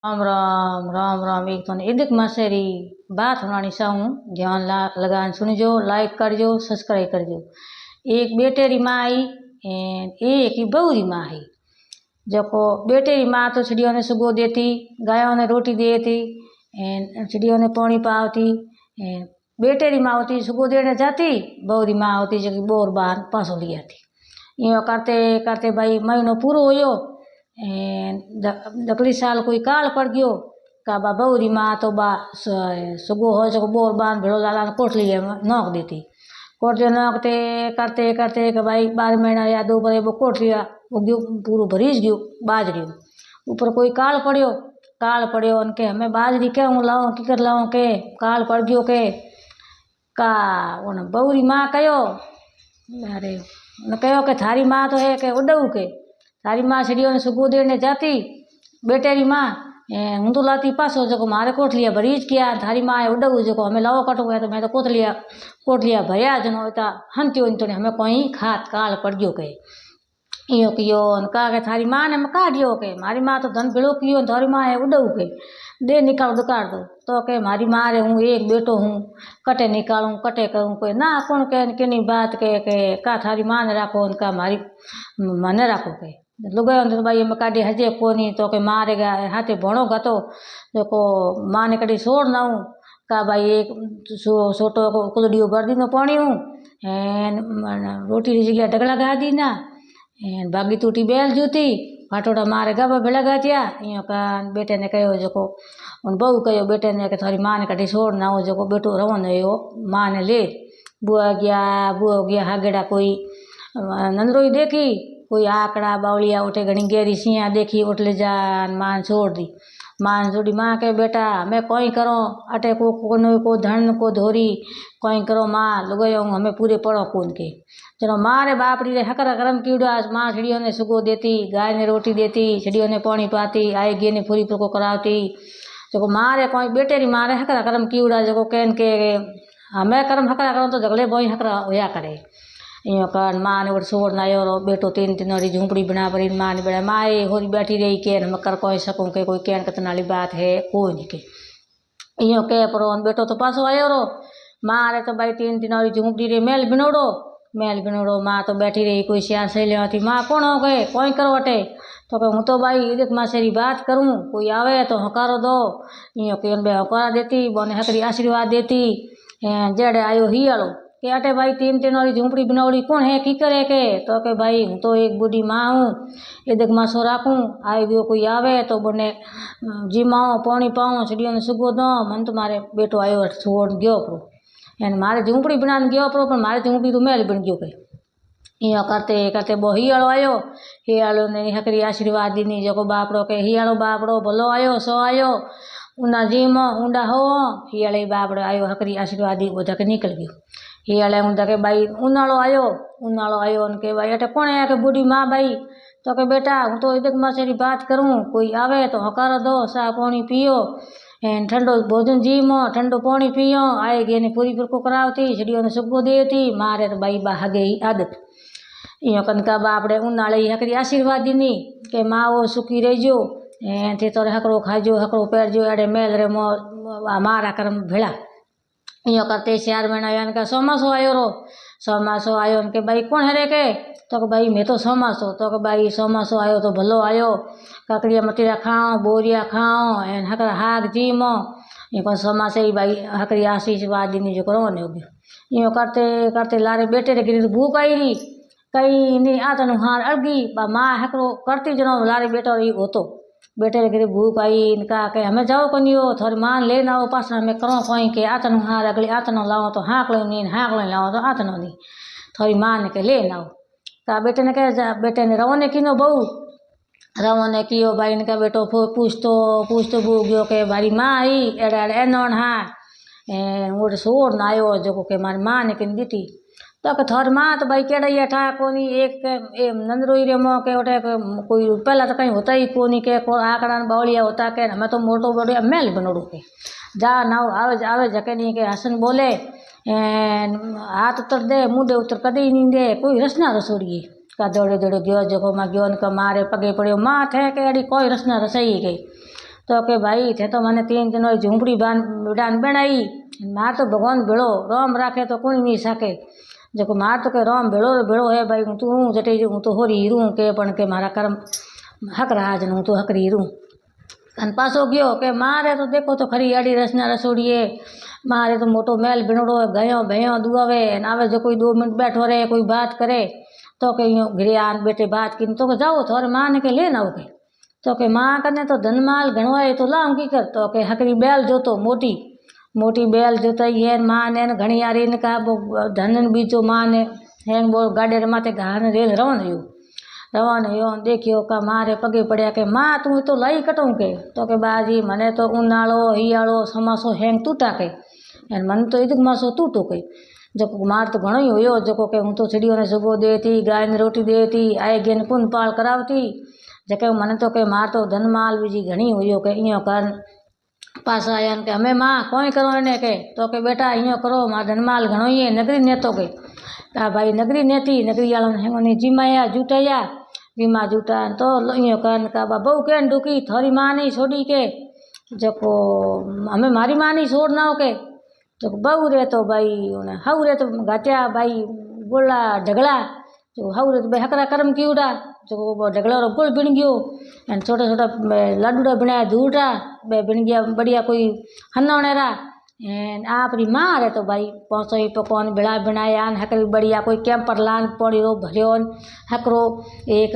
राम राम राम राम। एक तो इदिक मासेरी बात होनी चाहूँ, ध्यान लगान सुनजो, लाइक करजो, सब्सक्राइब करजो। एक बेटेरी माँ आई एक ही बहू री माँ आई। जको बेटे री माँ तो चिड़ियों ने सुगो देती, गायों ने रोटी देती, चिड़ियों ने पानी पावती। बेटे री माँ होती सुगो देने जाती, बहू री माँ होती जो बोर बार पासो लिया थी। यो करते करते भाई महीनो पूरो होयो। अगली साल कोई काल पड़ गयो का बा बहू री माँ तो बा सुगो हो जो बोर बार भेड़ो लाला कोट लिए नोक देती। कोट लिया नोकते करते करते कि भाई 12 महीना या 2 बरे वो कोट लिया, वो गयो पूरो भरीज गयो बाजरी। ऊपर कोई काल पड़ियो उनके हमें बाजरी क्या हूँ लाऊं की कर लाऊं के काल पड़ गयो के का उन बहू री माँ कहो, अरे कहो के थारी माँ तो है के उड़ऊ के थारी माँ चिड़ियों ने सुगो देने जाती बेटे री माँ हूँ तो लाती पासो जो मारे कोट लिया भरीज किया थारी माँ है उड़ऊ जो हमें लाओ कटो गया तो मैं तो कोट लिया भया जनो इतना हंत्यो इन तो हमें कोई खात काल पड़ गयो के इो कियो कहा के थारी माँ ने मका दियो के मारी माँ तो धन भेड़ो कियो थारी माँ है उड़ऊ के दे निकाल दुकार दो तो के मारी माँ रे हूँ एक बेटो हूँ कटे निकालूं कटे करूँ कोई ना कौन के बात के का थारी माँ ने राखो उनका मारी मन राखो के लुगायो तो भाई में काढ़ी हजे कोनी तो के मारेगा हाथे भणो गतो जो माँ ने कड़ी छोड़ ना हूँ का भाई एक छोटो कुलड़ियो भर दी न पानी हूँ रोटी की जगह ढगला गा दी ना भागी टूटी बेल जूती फाटोड़ा मारे गबा भेड़ा गातिया इं का बेटे ने कहो जो उन बहू कहो बेटे ने के थारी माँ ने कड़ी छोड़ ना हो जो बेटो रहो न माँ ने ले बुआ गया हागेड़ा कोई नंदरोई देखी कोई आकड़ा बावलिया उठे घनी गेरी सिया देखी उठ ले जा मान छोड़ दी मान छोड़ी माँ के बेटा हमें कोई करो अटे को धन को धोरी कोई करो माँ लुगयो हमें पूरे पड़ो कूद के चलो माँ रे बाप री रे हकरा गरम कीड़ा माँ चिड़ियों ने सुगो देती गाय ने रोटी देती चिड़ियों ने पानी पाती आई गे ने पूरी को करावती जो माँ रे कोई बेटे री माँ रे हकरा गरम कीड़ा जो कहन के हमें करम हकरा करो तो झगड़े बोई हकरा होया करे यो कर माँ ने छोड़ ना रो बेटो 3 वाली झूंपड़ी बना पड़ी माँ ने बड़ा माँ होरी बैठी रही के हम कर कोई सकूँ के कोई कहन कितना वाली बात है कोई नहीं के यो कह पड़ो बेटो तो पासो आयो रो माँ रे तो भाई 3 वाली झूंपड़ी रे मेल बिनोड़ो माँ तो बैठी रही कोई सिया से ले माँ कौन हो गए कोई करो अटे तो हूँ तो भाई देख माँ सेरी बात करूँ कोई आवे तो हकारो दो यो के बे हकारा देती बोने हकरी आशीर्वाद देती जड़े आयो ही आलो के अटे भाई 3 वाली झूंपड़ी बनौड़ी कौन है की करे के तो के भाई हूँ तो एक बूढ़ी माँ हूँ ये देख मासो राखूँ आई गयो कोई आवे तो बोने जीमाओ पानी पाऊँ चिड़ियों ने सुगो दो मन तुम्हारे बेटो आयो छोड़ गयो परो यानी मारे झूंपड़ी बनाने गयो परो पर मारे झूंपड़ी तो मेल बन गयो के यो करते करते बो हियाड़ो आयो हियाड़ो ने हकरी आशीर्वाद दीनी जो बापड़ो के हियाड़ो बापड़ो भलो आयो सो आयो उना जीमो ऊंडा हो हियाड़े बापड़ो आयो हकरी आशीर्वाद दी वो धके निकल गयो हियाड़े ऊंडा के भाई उनाड़ो आयो उनके भाई अटे कौन है के बूढ़ी माँ भाई तो के बेटा हूँ तो इधर माँ सेरी बात करूँ कोई आवे तो हकार दो सा पानी पियो ठंडो भोजन जीमो ठंडो पानी पियो आए गे ने पूरी को करावती चिड़ियों ने सुगो देती मारे तो भाई भागे ही आदत यो कनका बापड़े उनाड़े हकरी आशीर्वाद दीनी के माँ वो सुखी रहीजो थे तो हकड़ो खाजो हकड़ो पैरजो अड़े मेल रे मो मारा करम भेड़ा यो करते 4 महीना यान का सोमासो आयो उनके भाई कौन है रे के तो भाई मैं तो सोमासो तो भाई सोमासो आयो तो भलो आयो काकड़िया मटीरा खाओ बोरिया खाओ हकरा हाग जीमो ये सोमासे ही भाई हकरी आशीर्वाद दीनी जो करो ने हो यो करते करते लारे बेटे रे गिरी भूख आई रही कई नहीं आतन हार अड़गी बा माँ हकरो करती जनो लारे बेटो रही होतो बेटे रे गिरी भूख आई इनका के हमें जाओ कनी हो थोड़ी मान लेना हो पास हमें करो कोई के आतन हार अगली आतन लाओ तो हाँक लो नहीं हाँक लो लाओ तो आतन नहीं थोड़ी मान के ले ना का बेटे ने कहे बेटे ने रवो ने किनो बहू रवो ने कियो भाई इनका बेटो पूछतो बू गयो के भारी माँ आई एड़े एड़े नौन हाँ वो सोर ना आयो जो के मारी माँ ने किन दीती तो थोड़ी माँ तो भाई केड़ा ठा कोनी एक नंदरोई रे मो के उठे कोई पहला तो कहीं होता ही कोनी के आकड़ा बावलिया होता के हमें तो मोटो बड़िया मेल बनोड़ो के जा नाव आवे जके नहीं के हसन बोले हाथ उतर दे मुँह दे उतर कदी नहीं दे कोई रसना रसोड़िए का दौड़े दौड़े गयो जो माँ गयो उनका मारे पगे पड़ियो माँ थे के अड़ी कोई रसना रसई गई तो के भाई थे तो मैंने 3 दिन झूंपड़ी डान बनाई मार तो भगवान भेड़ो राम राखे तो कोई नहीं सके जो मार तो के राम भेड़ो भेड़ो है भाई हूँ तू जटे हूँ तो होरी हीरू के पण के मारा कर्म हक राज हूँ तो हकरी हीरू अन पासो गयो के मारे तो देखो तो खरी अड़ी रसना रसोड़िए मारे तो मोटो मेल बिनड़ो गयो भयो दुआवे आवे जो कोई 2 मिनट बैठो रहे कोई बात करे तो के यूँ घिरे आन बेटे बात की तो के जाओ थोड़े माँ ने के ले ना के तो के माँ कने तो धनमाल घणो है तो लाऊं की कर तो के हकरी बैल जोतो मोटी मोटी बैल जोताई है माँ ने घणी यारी ने कहा धन बीजो माँ ने हैंग बो गाड़े रे माथे घान रेल रवान यो देखियो का मारे पगे पड़िया के माँ तू तो लाई कटूं के तो के बाजी मने तो उनाड़ो हियाड़ो समासो हैंग तूटा के मन तो इतक मासो तूटो के जो मार तो घणो ही हुयो जो के हूँ तो चिड़ियों ने सुबह देती गाय ने रोटी देती आए गेन पुन पाल करावती जके मन तो के मार तो धन माल बीजी घणी हुयो के इं कर पास आया के हमें माँ कोई करो इन्हें के तो के बेटा इं करो मार धनमाल घणो ही है नगरी नेतो के का भाई नगरी नेती नगरी वालों जिमाया जुटाया बीमा जुटा तो इं कर का बहू के डुकी थोड़ी माँ नहीं छोड़ी के जको हमें मारी माँ नहीं छोड़ ना हो के जो बहू रे तो भाई उन्हें हऊ रे तो घाटिया भाई बोला झगड़ा जो हऊ रे तो भाई हकरा कर्म की उड़ा जो ढगला रो गुड़ बिन गयो एन छोटा छोटा लाडूड़ा बनाया दूड़ा बे बिन गया बढ़िया कोई हन्नौनेरा एन आपरी माँ रे तो भाई पौसो ही पकवान बिड़ा बनाया हकरी बढ़िया कोई कैंपर लान पौड़ी रो भरियो हकरो एक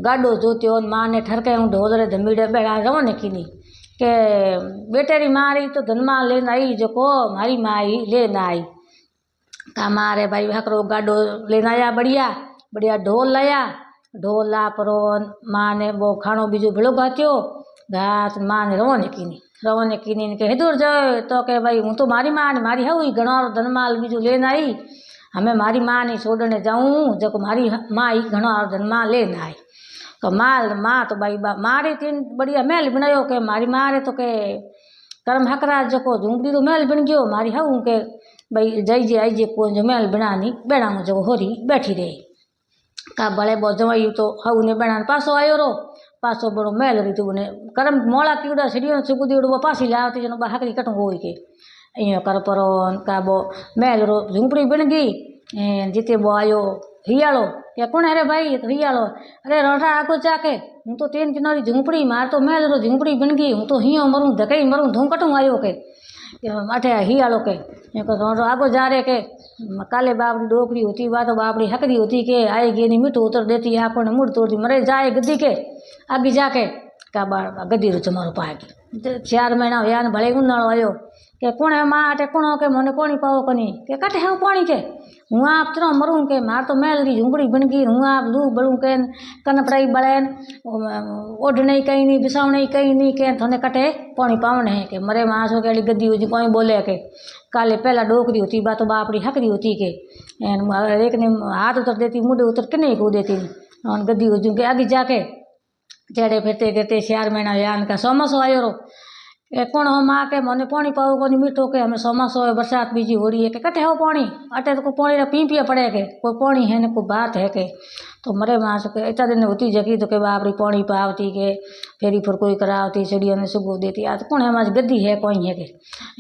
गाडो जोत्यो माँ ने ठरके ढोल रे धमीड़े बेड़ा रवन कीनी के बेटे री माँ रही तो धनमा लेन आई जो को मारी माँ आई लेन आई का मारे भाई हकरो गाडो लेन आया बढ़िया बढ़िया ढोल लाया ढोल ला परो माँ ने वो खाणो बीजो भेड़ो घात्यो घात माँ ने रवने कीनी के हेदूर जाओ तो के भाई हूँ तो मारी माँ ने मारी हई घणो धनमाल बीजो लेन आई हमें मारी माँ नहीं छोड़ने जाऊँ जो मारी माँ ही घणो धनमाल लेन आई तो माँ तो भाई मारी 3 बढ़िया महल बनायो के मारी माँ रे तो के कर्म हकरा जो झूंपड़ी तो महल बन गयो मारी हूँ के भाई जाइजे आइजे को जो महल बनानी बेड़ा जो होरी बैठी रही का बड़े बो जवाई तो हऊ ने बेड़ा पासो आयो रो पासो बड़ो महल रही तू ने कर्म मोड़ा कीड़ा सीढ़ियों सुगुदी उड़ो पासी लावती जनो हकरी कटू हो के इं कर परो का बो महल रो झूंपड़ी बन गई जिते बो आयो हियालो क्या कौन अरे भाई तो हियालो अरे रोटा आगो जाके हूँ तो 3 दिन वाली झूंपड़ी मार तो महल रो झूंपड़ी बन गई हूँ तो हियो मरूँ धकई मरूँ धूम कटूँ आयो के अठे हियालो के रोटो आगो जा रे के काले बापड़ी डोकरी होती बा तो बापड़ी हकरी होती के आएगी नहीं मीठो उतर देती आपको मुड़ तोड़ती मरे जाए गद्दी के आगे जाके का गद्दी रो जमारो पाएगी 4 महीना हुआ भले उनाड़ो आयो के कौन है माँ अटे कौन के मने पानी पाओ कनी के कटे है पानी के हूँ आप चलो मरूँ के मार तो महल की झुंगड़ी बन गई हूँ आप लू बड़ू के कन पड़ाई बड़ेन ओढ़ नहीं कहीं नहीं बिसाव नहीं कहीं नहीं के थोने कटे पानी पावन है के मरे मास हो गया गद्दी हुई कोई बोले के काले पहला डोकरी होती बा तो बापड़ी हकरी होती के एक ने हाथ उतर देती मुंडे उतर के नहीं को देती गद्दी हो के आगे जाके चढ़े फिरते गिरते 4 महीना यान का सोमसो आयो रो कौन हो माँ के मने पानी पाओ को मीठो के हमें सोमसो है बरसात बीजी हो रही है के कटे हो पानी अटे तो को पानी रा पी पिया पड़े के कोई पानी है न कोई बात है के तो मरे माँ के इतना दिन होती जगी तो के बापरी पानी पावती के फेरी फिर कोई करावती चिड़ियों ने सुबह देती आज कौन है हमारी गद्दी है कोई है के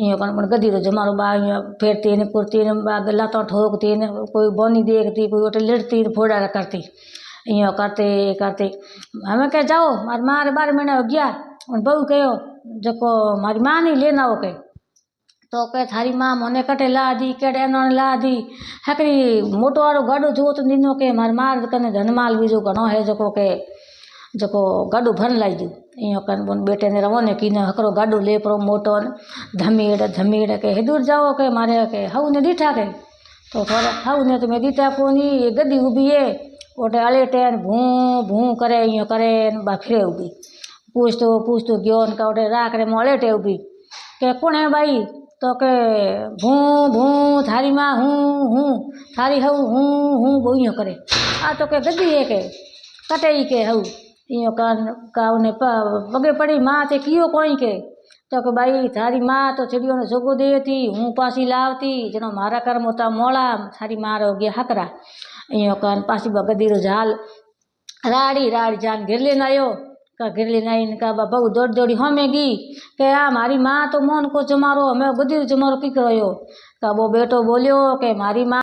यूँ कौन गद्दी तो जमारो बा फेरती ने कुर्ती ने लातों ठोकती ने कोई बोनी देखती कोई ओटे लिड़ती फोड़ा करती यूँ करते करते हमें कह जाओ मार माँ 12 महीना हो गया और बहू कहो जो मारी माँ नहीं लेना हो के तो के थारी माँ मोने कटे ला दी केड़े न ला दी हकरी मोटो वालो गाडो जो तो दिनों के मार कने धनमाल बीजो घणो है जो गाडो भर लाई दी इं कन बोन बेटे ने रवो ने की हकरो गाडो ले परो मोटो धमीड़ के हेदूर जाओ के मारे के हऊ ने दीठा के तो थोड़ा हऊ ने तो मैं दीठा कोनी गद्दी उभी है ओटे अलेटे भूं भूं करे यूँ करे बा फिरे उभी पूछतो गयो उनका ओटे राख रे मोलेटे उभी के कौन है भाई तो के भूं भूं थारी माँ हूँ थारी हऊ हूँ बोइयो करे आ तो के गद्दी है के कटे ही के हऊ इं का उन्हें पगे पड़ी माँ ते कियो कोई के तो के भाई थारी माँ तो चिड़ियों ने जोगो देती हूँ पासी लावती जनो मारा कर्म होता मोड़ा थारी माँ रो गया हकरा इं पासी गद्दी रो झाल राड़ी जान घेर लेन आयो કા ઘેર લઈને આવીને કા બહુ દોડી દોડી હમે ગઈ કે આ મારી માં તો મોન કો જમારો અમે બધી જમારો કીકળ્યો કા બહુ બેટો બોલ્યો કે મારી માં